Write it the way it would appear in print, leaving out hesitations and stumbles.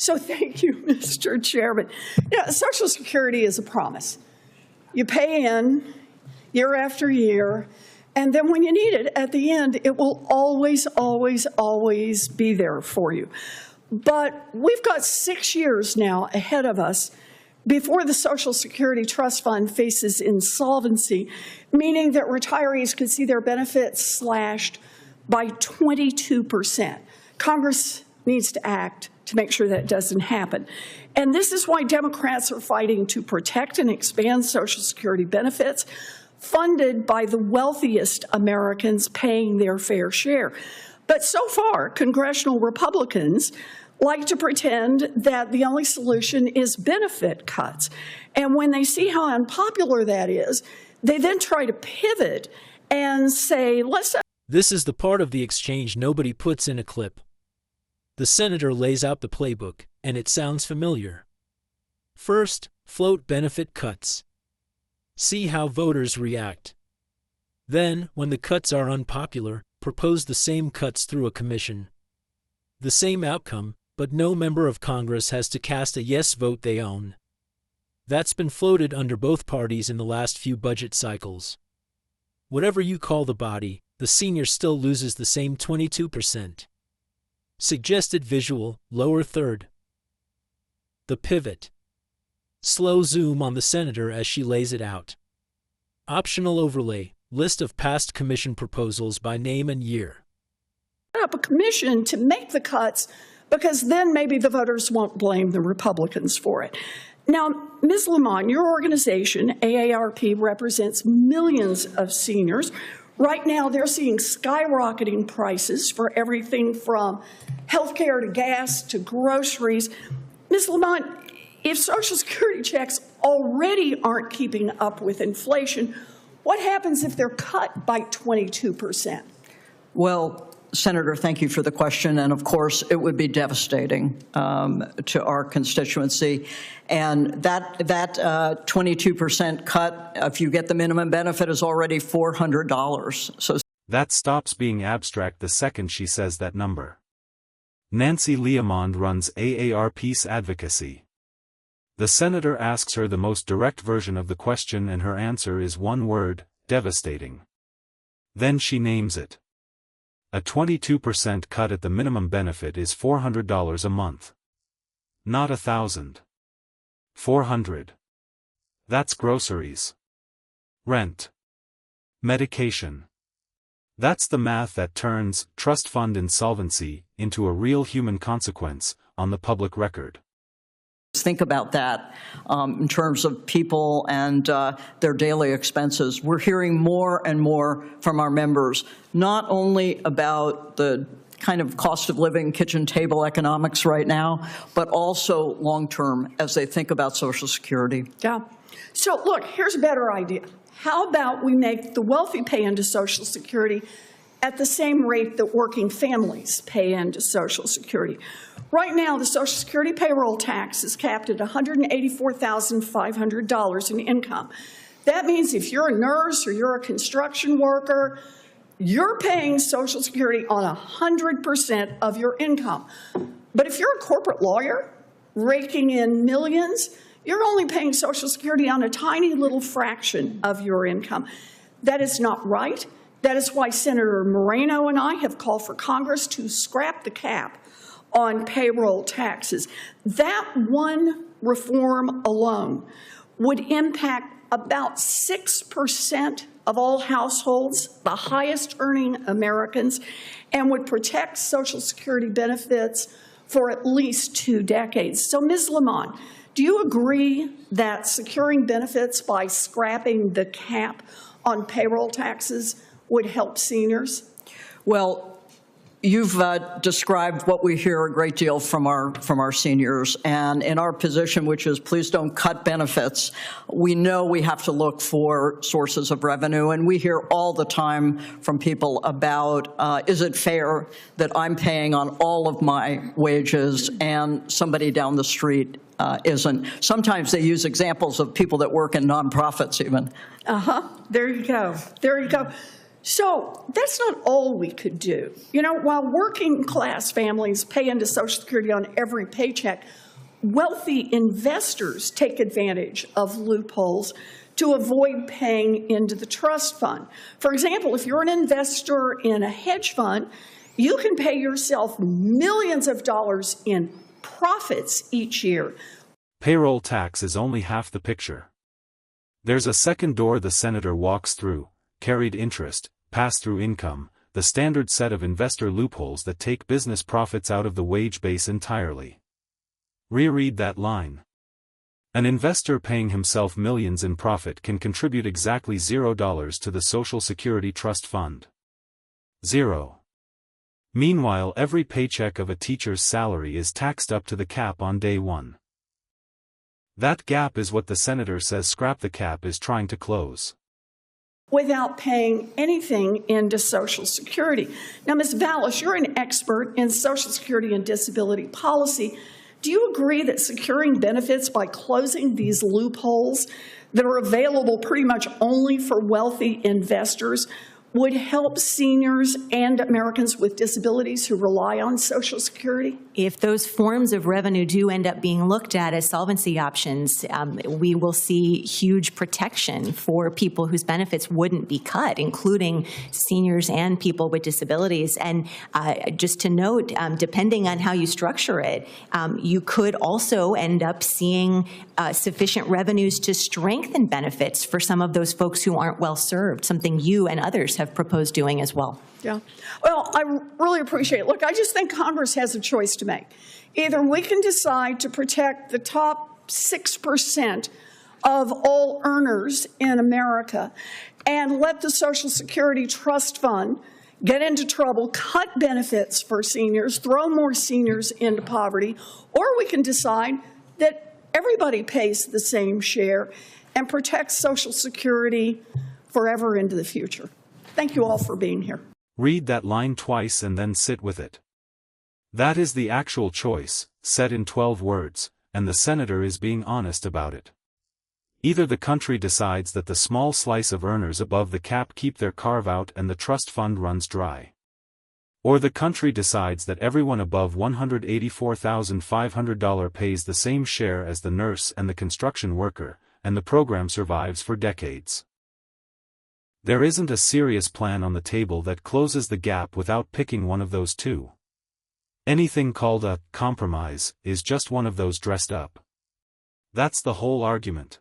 So thank you, Mr. Chairman. Social Security is a promise. You pay in year after year, and then when you need it at the end, it will always, always, always be there for you. But we've got 6 years now ahead of us before the Social Security Trust Fund faces insolvency, meaning that retirees could see their benefits slashed by 22%. Congress needs to act to make sure that doesn't happen. And this is why Democrats are fighting to protect and expand Social Security benefits funded by the wealthiest Americans paying their fair share. But so far, congressional Republicans like to pretend that the only solution is benefit cuts. And when they see how unpopular that is, they then try to pivot and say, let's... This is the part of the exchange nobody puts in a clip. The senator lays out the playbook, and it sounds familiar. First, float benefit cuts. See how voters react. Then, when the cuts are unpopular, propose the same cuts through a commission. The same outcome, but no member of Congress has to cast a yes vote they own. That's been floated under both parties in the last few budget cycles. Whatever you call the body, the senior still loses the same 22%. Suggested visual, lower third. The pivot. Slow zoom on the senator as she lays it out. Optional overlay, list of past commission proposals by name and year. Set up a commission to make the cuts because then maybe the voters won't blame the Republicans for it. Now, Ms. LeaMond, your organization, AARP, represents millions of seniors. Right now, they're seeing skyrocketing prices for everything from health care to gas to groceries. Ms. LeaMond, if Social Security checks already aren't keeping up with inflation, what happens if they're cut by 22%? Well, Senator, thank you for the question. And of course, it would be devastating to our constituency. And that 22% cut, if you get the minimum benefit, is already $400. So that stops being abstract the second she says that number. Nancy LeaMond runs AARP's advocacy. The senator asks her the most direct version of the question, and her answer is one word: devastating. Then she names it. A 22% cut at the minimum benefit is $400 a month. Not $1,000. $400. That's groceries, rent, medication. That's the math that turns trust fund insolvency into a real human consequence on the public record. Think about that in terms of people and their daily expenses. We're hearing more and more from our members, not only about the kind of cost of living, kitchen table economics right now, but also long-term as they think about Social Security. Yeah. So look, here's a better idea. How about we make the wealthy pay into Social Security at the same rate that working families pay into Social Security? Right now, the Social Security payroll tax is capped at $184,500 in income. That means if you're a nurse or you're a construction worker, you're paying Social Security on 100% of your income. But if you're a corporate lawyer raking in millions, you're only paying Social Security on a tiny little fraction of your income. That is not right. That is why Senator Moreno and I have called for Congress to scrap the cap on payroll taxes. That one reform alone would impact about 6% of all households, the highest earning Americans, and would protect Social Security benefits for at least 2 decades. So, Ms. LeaMond, do you agree that securing benefits by scrapping the cap on payroll taxes would help seniors? Well, you've described what we hear a great deal from our seniors, and in our position, which is please don't cut benefits, we know we have to look for sources of revenue, and we hear all the time from people about is it fair that I'm paying on all of my wages and somebody down the street isn't. Sometimes they use examples of people that work in nonprofits even. There you go. There you go. So that's not all we could do. You know, while working class families pay into Social Security on every paycheck, wealthy investors take advantage of loopholes to avoid paying into the trust fund. For example, if you're an investor in a hedge fund, you can pay yourself millions of dollars in profits each year. Payroll tax is only half the picture. There's a second door the senator walks through: carried interest, pass-through income, the standard set of investor loopholes that take business profits out of the wage base entirely. Reread that line. An investor paying himself millions in profit can contribute exactly $0 to the Social Security Trust Fund. 0. Meanwhile, every paycheck of a teacher's salary is taxed up to the cap on day one. That gap is what the senator says Scrap the Cap is trying to close, without paying anything into Social Security. Now, Ms. Vallis, you're an expert in Social Security and disability policy. Do you agree that securing benefits by closing these loopholes that are available pretty much only for wealthy investors would help seniors and Americans with disabilities who rely on Social Security? If those forms of revenue do end up being looked at as solvency options, we will see huge protection for people whose benefits wouldn't be cut, including seniors and people with disabilities. And just to note, depending on how you structure it, you could also end up seeing sufficient revenues to strengthen benefits for some of those folks who aren't well served, something you and others have proposed doing as well. Yeah. Well, I really appreciate it. Look, I just think Congress has a choice to make. Either we can decide to protect the top 6% of all earners in America and let the Social Security Trust Fund get into trouble, cut benefits for seniors, throw more seniors into poverty, or we can decide that everybody pays the same share and protects Social Security forever into the future. Thank you all for being here. Read that line twice and then sit with it. That is the actual choice, said in 12 words, and the senator is being honest about it. Either the country decides that the small slice of earners above the cap keep their carve-out and the trust fund runs dry. Or the country decides that everyone above $184,500 pays the same share as the nurse and the construction worker, and the program survives for decades. There isn't a serious plan on the table that closes the gap without picking one of those two. Anything called a compromise is just one of those dressed up. That's the whole argument.